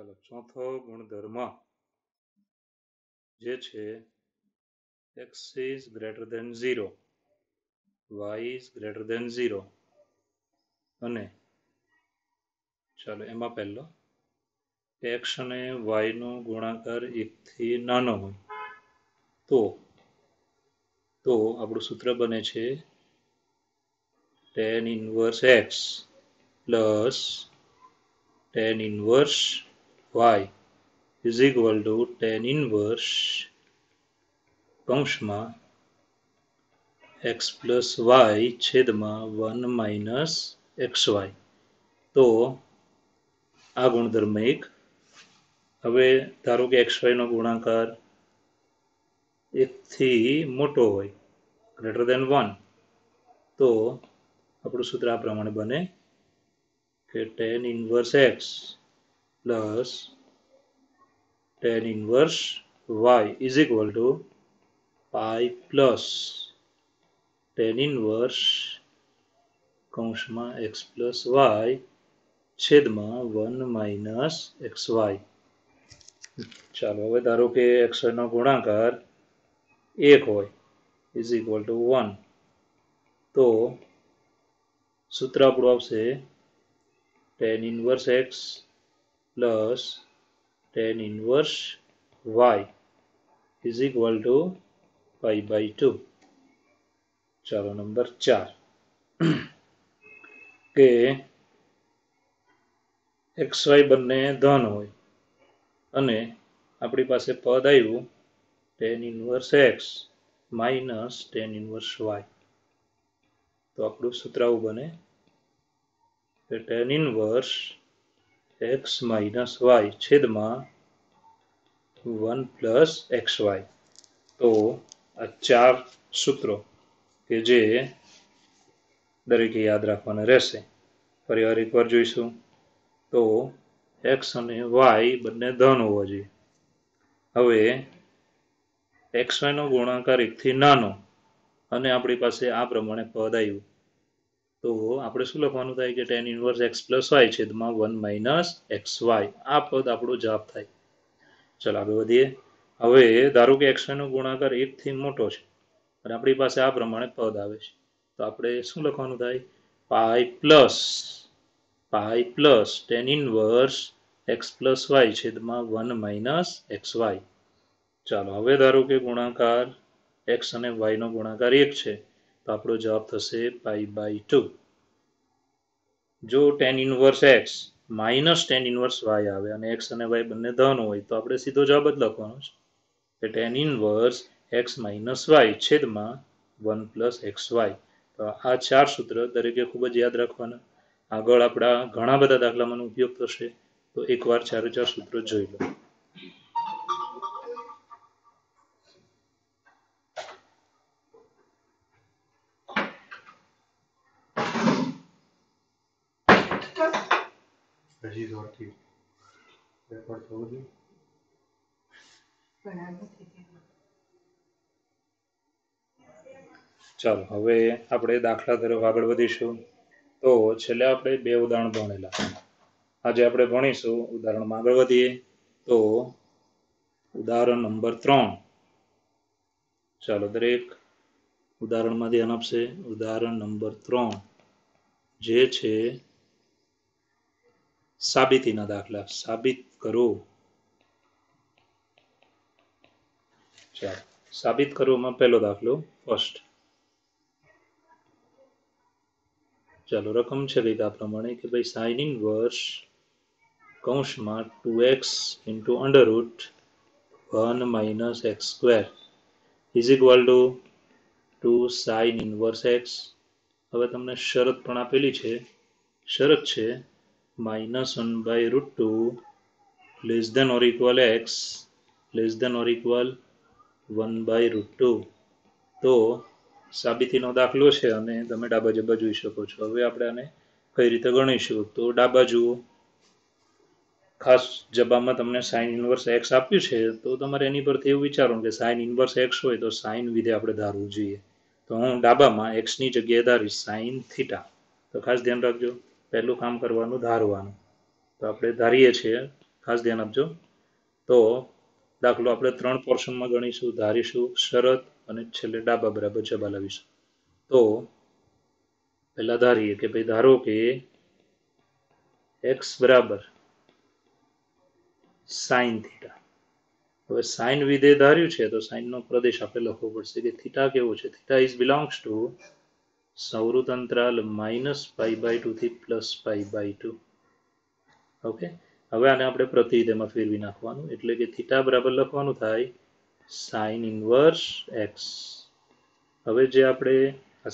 ચાલો ચોથો ગુણધર્મ જે છે x is greater than 0, y is greater than 0 અને ચાલો એમાં પહેલો x અને y નો ગુણાકાર 1 થી નાનો હોય તો આપણું સૂત્ર બને છે tan inverse x plus tan inverse y is equal to tan inverse કૌંસમાં x plus y છેદમાં 1 minus xy. તો આ ગુણધર્મ એક. હવે ધારો કે xy નો ગુણાકાર 1 થી મોટો હોય ગ્રેટર ધેન 1 તો આપણું સૂત્ર આ પ્રમાણે બને કે tan inverse x plus tan inverse y is equal to pi plus tan inverse કૌંસમાં x plus y છેદમાં 1 minus xy. ચાલો હવે ધારો કે xy નો ગુણાકાર 1 હોય is equal to 1 તો સૂત્ર આપણું આવશે tan inverse x plus tan inverse y is equal to pi by 2. ચાલો નંબર 4 કે xy બંને ધન હોય અને આપણી પાસે પદ આવ્યું tan inverse x minus tan inverse y તો આપણું સૂત્ર આવું બને કે tan inverse x minus y છેદમાં 1 plus xy. તો આ ચાર સૂત્રો કે જે દરેકે યાદ રાખવાના રહેશે. ફરીવાર એકવાર જોઈશું તો x અને y બંને ધન હોવા જોઈએ. હવે xy નો ગુણાકાર 1 થી નાનો અને આપણી પાસે આ પ્રમાણે પદ આવ્યું તો આપણે શું લખવાનું થાય કે tan inverse x plus y છેદમાં 1 minus xy. આ પદ આપણો જવાબ થાય. ચાલો આગળ વધીએ. હવે ધારો કે xy નો ગુણાકાર 1 થી મોટો છે અને આપણી પાસે આ પ્રમાણે પદ આવે છે તો આપણે શું લખવાનું થાય pi plus tan inverse x plus y છેદમાં 1 minus xy. ચાલો હવે ધારો કે ગુણાકાર x અને y નો ગુણાકાર 1 છે તો આપણો જવાબ થશે pi by 2. જો tan inverse x minus tan inverse y આવે અને x અને y બંને ધન હોય તો આપણે સીધો જવાબ જ લખવાનો છે કે tan inverse x minus y છેદમાં 1 plus xy. તો આ ચાર સૂત્ર દરેકે ખૂબ જ યાદ રાખવાના. આગળ આપણા ઘણા બધા દાખલામાં ઉપયોગ થશે તો એકવાર ચારે ચાર સૂત્રો જોઈ લો. ચાલો હવે આપણે દાખલા તરફ આગળ વધીશું. તો છેલ્લે આપણે બે ઉદાહરણ ભણેલા. આજે આપણે ભણીશું ઉદાહરણમાં આગળ વધીએ તો ઉદાહરણ નંબર 3. ચાલો દરેક ઉદાહરણમાં ધ્યાન આપશે. ઉદાહરણ નંબર 3 જે છે સાબિતીના દાખલા. સાબિત કરો. ચાલો સાબિત કરવામાં પહેલો દાખલો ફર્સ્ટ. ચાલો રકમ છે કંઈક આ પ્રમાણે કે ભાઈ sin inverse કૌંસમાં 2x into under root 1 minus x square is equal to 2 sin inverse x. હવે તમને શરત પણ આપેલી છે. શરત છે -1 by root 2 less than or equal x less than or equal 1 by root 2. તો સાબિતીનો દાખલો છે અને તમે ડાબા જબા જોઈ શકો છો. હવે આપણે આને કઈ રીતે ગણીશું તો ડાબા જુઓ. ખાસ જબામાં તમને sin inverse x આપ્યું છે તો તમારે એની પરથી એવું વિચારો કે sin inverse x હોય તો sin વિધેય આપણે ધારવું જોઈએ. તો હું ડાબામાં x ની જગ્યાએ ધારીશ sin θ. તો ખાસ ધ્યાન રાખજો પહેલું કામ કરવાનું ધારવાનું. તો આપણે ધારીએ છીએ ખાસ ધ્યાન આપજો. તો દાખલો આપણે 3 પોર્શનમાં ગણીશું, ધારીશું, શરત અને છેલ્લે ડાબા બરાબર જબા લાવીશું. તો પહેલા ધારીએ કે ભાઈ ધારો કે x બરાબર સાઇન થીટા. હવે સાઇન વિધેય ધાર્યું છે તો સાઇનનો પ્રદેશ આપણે લખવો પડશે કે થીટા કેવો છે. થીટા ઇઝ બિલોંગ્સ ટુ સંવૃત અંતરાલ -π/2 થી +π/2. ઓકે, હવે આને આપણે પ્રતિવિધેયમાં ફેરવી નાખવાનું, એટલે કે થીટા બરાબર લખવાનું થાય સાઇન ઇનવર્સ એક્સ. હવે જે આપણે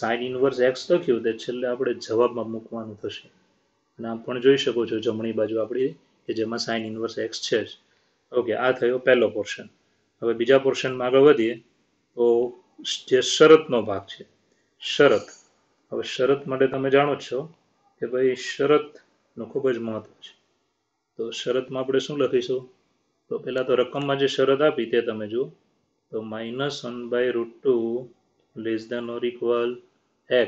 સાઇન ઇનવર્સ એક્સ લખ્યું તે છેલ્લે આપણે જવાબમાં મૂકવાનું થશે. અને આમ પણ જોઈ શકો છો જમણી બાજુ આપણી કે જેમાં સાઇન ઇનવર્સ એક્સ છે જ. ઓકે, આ થયો પહેલો પોર્શન. હવે બીજા પોર્શનમાં આગળ વધીએ તો જે શરતનો ભાગ છે, શરત. હવે શરત માટે તમે જાણો જ છો કે ભાઈ શરતનું ખૂબ જ મહત્વ છે. તો શરતમાં આપણે શું લખીશું? તો પહેલાં તો રકમમાં જે શરત આપી તે તમે જુઓ. તો -1/√2 less than or equal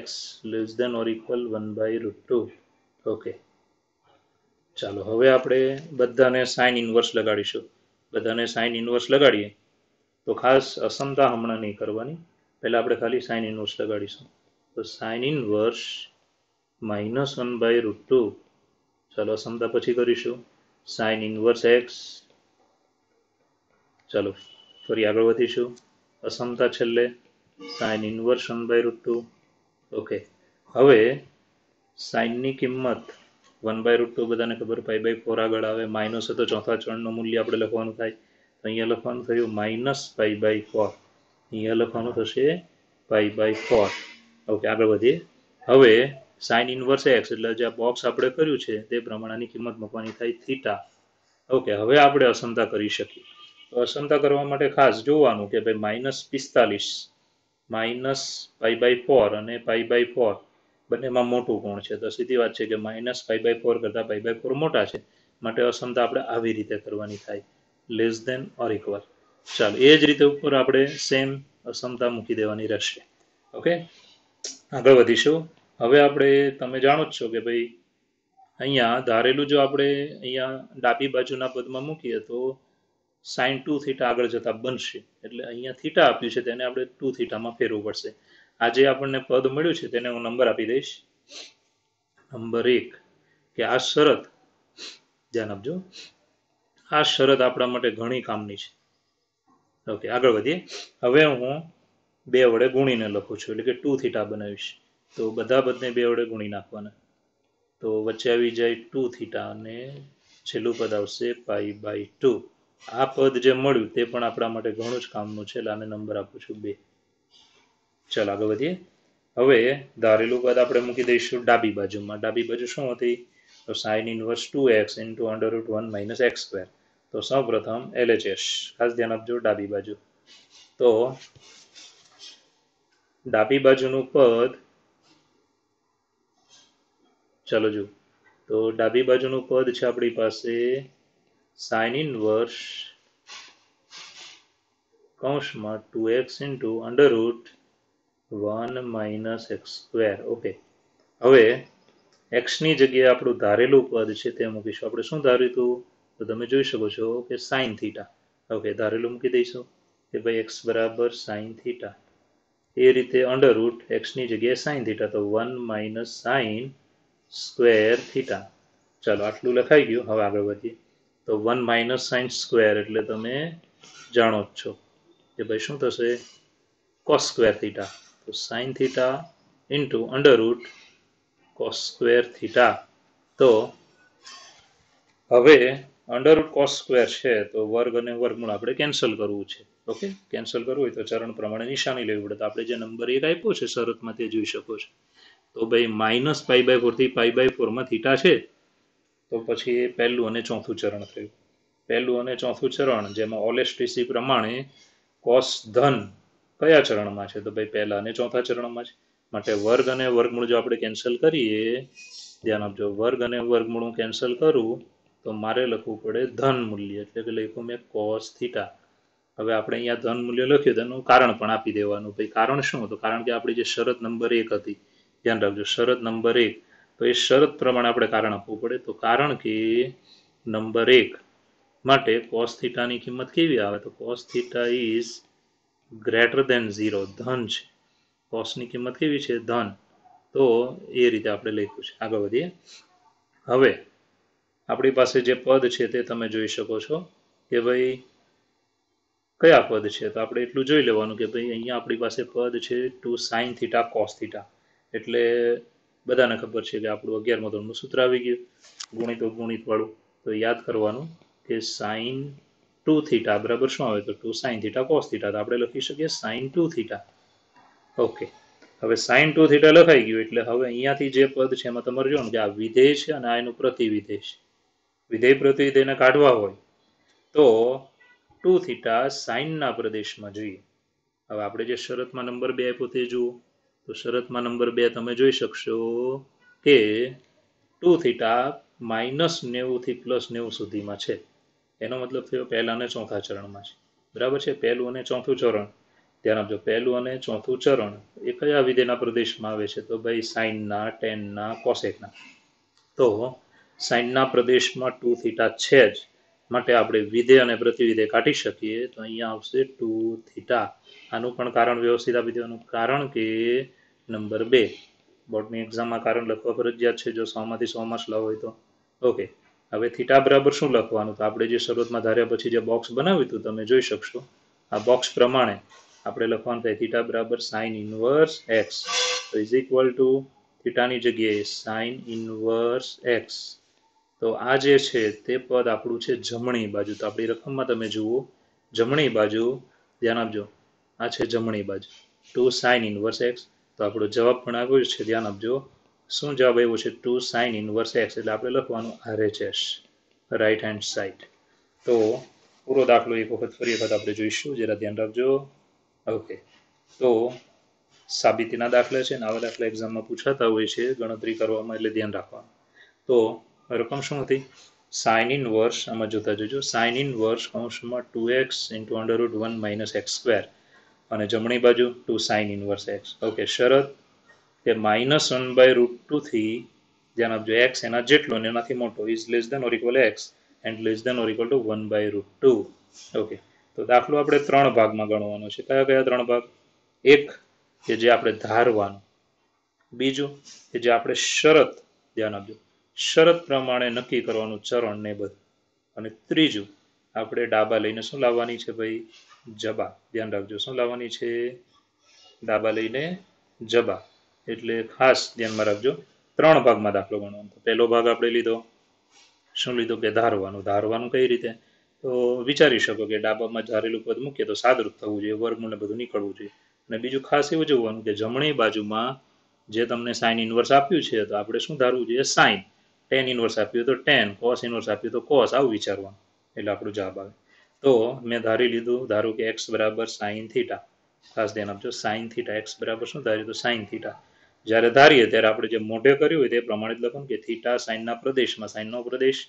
x less than or equal 1/√2. Okay, ચાલો હવે આપણે બધાને સાઇન ઇનવર્સ લગાડીશું. બધાને સાઇન ઇનવર્સ લગાડીએ તો ખાસ અસમતા હમણાં નહીં કરવાની, પહેલાં આપણે ખાલી સાઇન ઇનવર્સ લગાડીશું. તો સાઇન ઇનવર્સ -1/√2. ચાલો અસમતા પછી કરીશું. Sine inverse x. ચાલો ફરી આગળ વધીશું. અસમતા છેલ્લે સાઇન ઇનવર્સ 1/√2. ઓકે, હવે સાઇનની કિંમત 1/√2 બધાને ખબર, π/4 આગળ આવે. માઇનસ હતો ચોથા ચરણનું મૂલ્ય આપણે લખવાનું થાય. તો અહીંયા લખવાનું થયું -π/4. અહીંયા લખવાનું થશે π/4. ઓકે, આગળ વધીએ. હવે સાઇન ઇનવર્સ એક્સ એટલે જે બોક્સ આપણે કર્યું છે તે પ્રમાણેની કિંમત મૂકવાની થાય થીટા. ઓકે, હવે આપણે અસમતા કરી શકીએ. તો અસમતા કરવા માટે ખાસ જોવાનું કે ભાઈ -45 -π/4 અને π/4 બંનેમાં મોટું કોણ છે. તો સીધી વાત છે કે -π/4 કરતાં π/4 મોટા છે, માટે અસમતા આપણે આવી રીતે કરવાની થાય, લેસ દેન ઓર ઇક્વલ. ચાલો એ જ રીતે ઉપર આપણે સેમ અસમતા મૂકી દેવાની રહેશે. ઓકે, આગળ વધીશું. હવે આપણે તમે જાણો જ છો કે ભાઈ અહીંયા ધારેલું જો આપણે અહીંયા ડાબી બાજુના પદમાં મૂકીએ તો sin 2 થીટા આગળ જતા બનશે. એટલે અહીંયા થીટા આપ્યું છે તેને આપણે 2 થીટામાં ફેરવું પડશે. આ જે આપણને પદ મળ્યું છે તેને હું નંબર આપી દઈશ, નંબર 1. કે આ શરત, ધ્યાન આપજો, આ શરત આપણા માટે ઘણી કામની છે. ઓકે, આગળ વધીએ. હવે હું 2 વડે ગુણીને લખું છું, એટલે કે 2 થીટા બનાવીશ. તો બધા પદને 2 વડે ગુણી નાખવાના. તો વચ્ચે આવી જાય 2 થીટા અને છેલ્લું પદ આવશે π/2. આ પદ જે મળ્યું તે પણ આપણા માટે ઘણું જ કામનું છે, એટલે આને નંબર આપું છું 2. ચાલો આગળ વધીએ. હવે ધારેલું પદ આપણે મૂકી દઈશું ડાબી બાજુમાં. ડાબી બાજુ શું હતી? તો સાઇન ઇનવર્સ 2x × √1 - x². તો સૌપ્રથમ LHS, ખાસ ધ્યાન આપજો ડાબી બાજુ. તો ડાબી બાજુનું પદ, ચાલો જો, તો ડાબી બાજુનું પદ છે આપણી પાસે સાઇન ઇનવર્સ કૌંસમાં 2x × √1 - x². ઓકે, હવે એક્સની જગ્યાએ આપણું ધારેલું પદ છે તે મૂકીશું. આપણે શું ધાર્યું હતું? તો તમે જોઈ શકો છો કે સાઇન થીટા. ઓકે, ધારેલું મૂકી દઈશું કે ભાઈ x બરાબર સાઇન થીટા. એ રીતે અંડરરૂટ એક્સની જગ્યાએ સાઇન થીટા, તો 1 - સાઇન સ્ક્વેર થીટા. ચાલો આટલું લખાઈ ગયું. હવે આગળ વધીએ. તો 1 - સાઇન સ્ક્વેર એટલે તમે જાણો જ છો કે ભાઈ શું થશે? Cos square theta. તો sine theta into under root cos square theta. તો હવે અંડરરૂટ કોસ સ્ક્વેર છે તો વર્ગ અને વર્ગમૂળ આપણે કેન્સલ કરવું છે. ઓકે, કેન્સલ કરવું હોય તો ચરણ પ્રમાણે નિશાની લેવી પડે. તો આપણે જે નંબર 1 આપ્યો છે શરતમાં તે જોઈ શકો છો. તો ભાઈ -π/4 થી π/4 થીટા છે, તો પછી એ પહેલું અને ચોથું ચરણ થયું. પહેલું અને ચોથું ચરણ જેમાં ઓલેસ્ટીસી પ્રમાણે કોસ ધન કયા ચરણમાં છે? તો ભાઈ પહેલા અને ચોથા ચરણમાં છે. માટે વર્ગ અને વર્ગમૂળ જો આપણે કેન્સલ કરીએ, ધ્યાન આપજો, વર્ગ અને વર્ગમૂળ કેન્સલ કરું તો મારે લખવું પડે ધન મૂલ્ય, એટલે કે લખ્યું મેં કોસ થીટા. હવે આપણે અહીંયા ધન મૂલ્ય લખ્યું તેનું કારણ પણ આપી દેવાનું. ભાઈ કારણ શું હતું? કારણ કે આપણી જે શરત નંબર 1 હતી, ધ્યાન રાખજો, શરત નંબર 1, તો એ શરત પ્રમાણે આપણે કારણ આપવું પડે. તો કારણ કે નંબર 1 માટે કોસ થીટાની કિંમત કેવી આવે તો cos theta is greater than 0, ધન છે. કોસની કિંમત કેવી છે ધન, તો એ રીતે આપણે લખ્યું છે. આગળ વધીએ. હવે આપણી પાસે જે પદ છે તે તમે જોઈ શકો છો કે ભાઈ કયા પદ છે, તો આપણે એટલું જોઈ લેવાનું કે ભાઈ અહીંયા આપણી પાસે પદ છે 2 sin થીટા કોસ થીટા. એટલે બધાને ખબર છે કે આપણું 11મા ધોરણનું સૂત્ર આવી ગયું ગુણિત વાળું. તો યાદ કરવાનું કે sin 2 થીટા બરાબર શું આવે તો 2 sin થીટા કોસ થીટા. તો આપણે લખી શકીએ sin 2 થીટા. ઓકે, હવે sin 2 થીટા લખાઈ ગયું એટલે હવે અહીંયાથી જે પદ છે એમાં તમારે જોવાનું કે આ વિધેય છે અને આ એનું પ્રતિવિધેય છે. વિધેય પ્રતિવિધેયને કાઢવા હોય તો 2 થીટા સાઇનના પ્રદેશમાં જોઈએ. હવે આપણે જે શરતમાં નંબર 2 આપ્યો તે જુઓ. તો શરતમાં નંબર 2 તમે જોઈ શકશો કે 2 થીટા -90 થી +90 સુધીમાં છે. એનો મતલબ થયો પહેલા અને ચોથા ચરણમાં છે. બરાબર છે, પહેલું અને ચોથું ચરણ. ધ્યાન આપજો, પહેલું અને ચોથું ચરણ એ કયા વિધેયના પ્રદેશમાં આવે છે તો ભાઈ સાઇનના, ટેનના, કોસેકના. તો સાઇનના પ્રદેશમાં 2 થીટા છે જ, માટે આપણે વિધેય અને પ્રતિવિધેય કાઢી શકીએ. તો અહીંયા આવશે 2 થીટા. આનું પણ કારણ વ્યવસ્થિત આપી દેવાનું, કારણ કે નંબર 2 બોર્ડની એક્ઝામમાં કારણ લખવા ફરજિયાત છે જો 100માંથી 100 માર્ક્સ લાવો હોય તો. ઓકે, હવે થીટા બરાબર શું લખવાનું, તો આપણે જે શરૂઆતમાં ધાર્યા પછી જે બોક્સ બનાવ્યું હતું તમે જોઈ શકશો. આ બોક્સ પ્રમાણે આપણે લખવાનું થાય થીટા બરાબર સાઇન ઇનવર્સ એક્સ. તો ઇઝ ઇક્વલ ટુ થીટાની જગ્યાએ સાઇન ઇનવર્સ એક્સ. તો આ જે છે તે પદ આપણું છે જમણી બાજુ. તો આપણી રકમમાં તમે જુઓ જમણી બાજુ, ધ્યાન આપજો, આ છે જમણી બાજુ 2 sin ઇનવર્સ એક્સ. તો આપણો જવાબ પણ આવ્યો છે, ધ્યાન આપજો. શું જવાબ આવ્યો છે 2 sin ઇનવર્સ એક્સ. એટલે આપણે લખવાનું RHS, રાઈટ હેન્ડ સાઈડ. તો પૂરો દાખલો એક વખત ફરી વખત આપણે જોઈશું, જરા ધ્યાન રાખજો. ઓકે, તો સાબિતીના દાખલા છે ને આવા દાખલા એક્ઝામમાં પૂછાતા હોય છે ગણતરી કરવામાં, એટલે ધ્યાન રાખવાનું. તો રકમ શું હતી સાઇન ઇનવર્સ, આમાં જોતા જોજો, સાઇન ઇનવર્સ કૌંસમાં 2x × √1 - x², અને જમણી બાજુ 2 sin ઇનવર્સ એક્સ. ઓકે, શરત કે -1/√2 થી, ધ્યાન આપજો, x એના જેટલો ને એનાથી મોટો is less than or equal x and less than or equal to 1/√2. Okay, તો દાખલો આપણે 3 ભાગમાં ગણવાનો છે. કયા કયા 3 ભાગ? એક કે જે આપણે ધારવાનું, બીજું કે જે આપણે શરત, ધ્યાન આપજો, શરત પ્રમાણે નક્કી કરવાનું ચરણ ને બધું, અને ત્રીજું આપણે ડાબા લઈને શું લાવવાની છે ભાઈ જબા. ધ્યાન રાખજો, શું લાવવાની છે ડાબા લઈને જબા. એટલે ખાસ ધ્યાનમાં રાખજો, 3 ભાગમાં દાખલો ગણવાનો. પહેલો ભાગ આપણે લીધો, શું લીધો કે ધારવાનું. ધારવાનું કઈ રીતે, તો વિચારી શકો કે ડાબામાં ધારેલું પદ મૂકીએ તો સાદરૂપ થવું જોઈએ, વર્ગમૂળને બધું નીકળવું જોઈએ. અને બીજું ખાસ એવું જોવાનું કે જમણી બાજુમાં જે તમને સાઇન ઇનવર્સ આપ્યું છે તો આપણે શું ધારવું જોઈએ સાઇન, ટેન ઇનવર્સ આપ્યું તો ટેન, કોસ ઇનવર્સ આપ્યું તો કોસ, આવું વિચારવાનું એટલે આપણો જવાબ આવે. તો મેં ધારી લીધું, ધારો કે x બરાબર સાઇન થીટા. ખાસ ધ્યાન આપજો, સાઇન થીટા, x બરાબર શું ધાર્યું તો સાઇન થીટા. જ્યારે ધારીએ ત્યારે આપણે જે મોઢે કર્યું હોય તે પ્રમાણે જ લખવાનું કે થીટા સાઇનના પ્રદેશમાં, સાઇનનો પ્રદેશ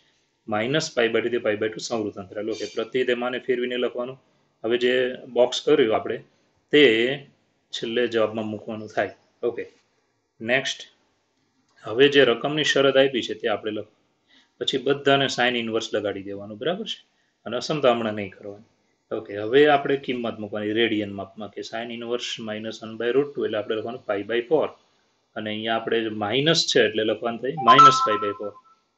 -π/2 થી π/2 સંવૃત અંતરાલ. ઓકે, પ્રત્યયમાને ફેરવીને લખવાનું. હવે જે બોક્સ કર્યું આપણે તે છેલ્લે જવાબમાં મૂકવાનું થાય. ઓકે, નેક્સ્ટ, હવે જે રકમની શરત આપી છે તે આપણે લખો, પછી બધાને સાઇન ઇનવર્સ લગાડી દેવાનું, બરાબર છે, અને અસમતા હમણાં નહીં કરવાની. ઓકે, હવે આપણે કિંમત મૂકવાની રેડિયન માપમાં, કે સાઇન ઇનવર્સ -1/√2 એટલે આપણે લખવાનું π/4, અને અહીંયા આપણે માઇનસ છે એટલે લખવાનું થાય -π/4.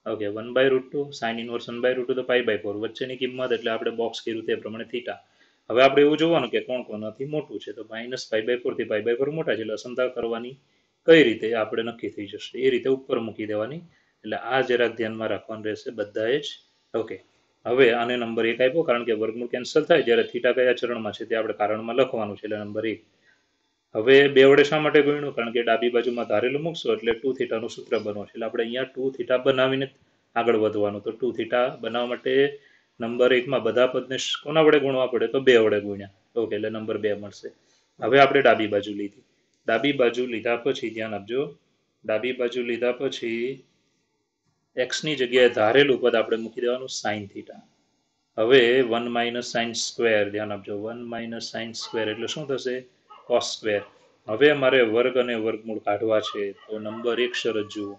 ઓકે, 1/√2 સાઇન ઇનવર્સ 1/√2 તો π/4, વચ્ચેની કિંમત એટલે આપણે બોક્સ કર્યું તે પ્રમાણે થીટા. હવે આપણે એવું જોવાનું કે કોણ કોનાથી મોટું છે, તો -π/4 થી π/4 મોટા છે એટલે અસમતા કરવાની કઈ રીતે આપણે નક્કી થઈ જશે, એ રીતે ઉપર મૂકી દેવાની. એટલે આ જરાક ધ્યાનમાં રાખવાનું રહેશે બધાએ જ. ઓકે, હવે આને નંબર 1 આપ્યો, કારણ કે વર્ગમૂળ કેન્સલ થાય જ્યારે થીટા કયા ચરણમાં છે તે આપણે કારણમાં લખવાનું છે, એટલે નંબર 1. હવે 2 વડે શા માટે ગુણ્યું, કારણ કે ડાબી બાજુમાં ધારેલું મૂકશો એટલે 2 થીટાનું સૂત્ર બનશે, એટલે આપણે અહીંયા 2 થીટા બનાવીને આગળ વધવાનું. તો 2 થીટા બનાવવા માટે નંબર 1માં બધા પદને કોના વડે ગુણવા પડે તો 2 વડે ગુણ્યા. ઓકે, એટલે નંબર 2 મળશે. હવે આપણે ડાબી બાજુ લીધી, ડાબી બાજુ લીધા પછી ધ્યાન આપજો, ડાબી બાજુ લીધા પછી એક્સની જગ્યાએ ધારેલું પદ આપણે મૂકી દેવાનું સાઇન થીટા. હવે 1 - sin², ધ્યાન આપજો, 1 - sin² એટલે શું થશે cos². હવે અમારે વર્ગ અને વર્ગમૂળ કાઢવા છે, તો નંબર 1 શરત જુઓ,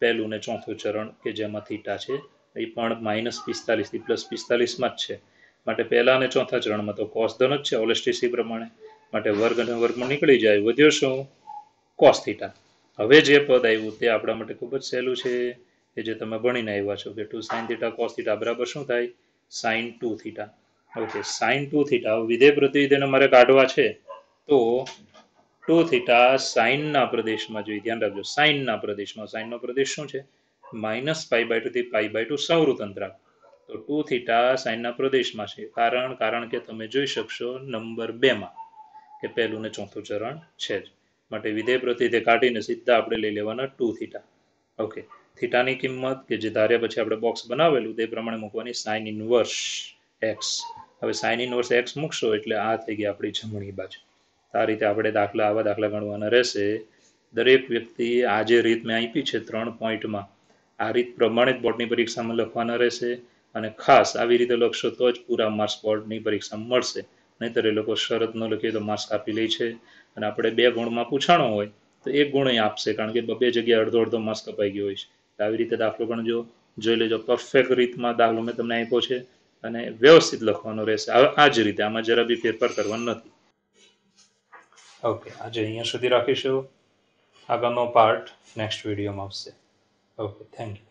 પહેલું ને ચોથું ચરણ કે જેમાં થીટા છે એ પણ -45 થી +45 માં જ છે. માટે પહેલા અને ચોથા ચરણમાં તો કોસ ધન જ છે ઓલેસ્ટીસી પ્રમાણે, માટે વર્ગ અને વર્ગમાં નીકળી જાય, વધ્યો શું? Cos theta. હવે જે પદ આવ્યું તે આપણા માટે ખૂબ જ સહેલું છે, કે જે તમે ભણીને આવ્યા છો કે 2 sin θ cos θ બરાબર શું થાય? sin 2 θ. ઓકે, sin 2 θ વિધેય પ્રતિવિધેયને મારે કાઢવા છે, તો 2 θ સાઇનના પ્રદેશમાં જોઈએ, ધ્યાન રાખજો સાઇનના પ્રદેશમાં. સાઇનનો પ્રદેશ શું છે? -π/2 થી π/2 સંવૃત અંતરાલ. તો 2 θ સાઇનના પ્રદેશમાં છે. કારણ કે તમે જોઈ શકશો નંબર 2 માં કે પહેલું ને ચોથું ચરણ છે જ. માટે વિધેય પ્રતિવિધેય કાઢીને સીધા આપણે લઈ લેવાના 2 θ. ઓકે, થીટાની કિંમત કે જે ધાર્યા પછી આપણે બોક્સ બનાવેલું તે પ્રમાણે મૂકવાની sin ઇનવર્સ x. હવે sin ઇનવર્સ x મૂકશો એટલે આ થઈ ગઈ આપણી જમણી બાજુ. આ રીતે આપણે આવા દાખલા ગણવાના રહેશે. દરેક વ્યક્તિ આ જે રીત મેં આપી છે 3 પોઈન્ટમાં, આ રીત પ્રમાણે જ બોર્ડની પરીક્ષામાં લખવાના રહેશે. અને ખાસ આવી રીતે લખશો તો જ પૂરા માર્ક્સ બોર્ડની પરીક્ષામાં મળશે. નહીંતર એ લોકો શરત ન લખીએ તો માર્ક્સ કાપી લે છે. અને આપણે 2 ગુણમાં પૂછાણો હોય તો 1 ગુણ આપશે, કારણ કે 2 જગ્યાએ અડધો માર્ક્સ કપાઈ ગયો હોય છે. આવી રીતે દાખલો ગણજો, જોઈ લેજો. પરફેક્ટ રીતમાં દાખલો મેં તમને આપ્યો છે અને વ્યવસ્થિત લખવાનો રહેશે. આ જ રીતે, આમાં જરા બી ફેરફાર કરવાનો નથી. ઓકે, આજે અહીંયા સુધી રાખીશું. આગળનો પાર્ટ નેક્સ્ટ વિડીયોમાં આવશે. Okay, thank you.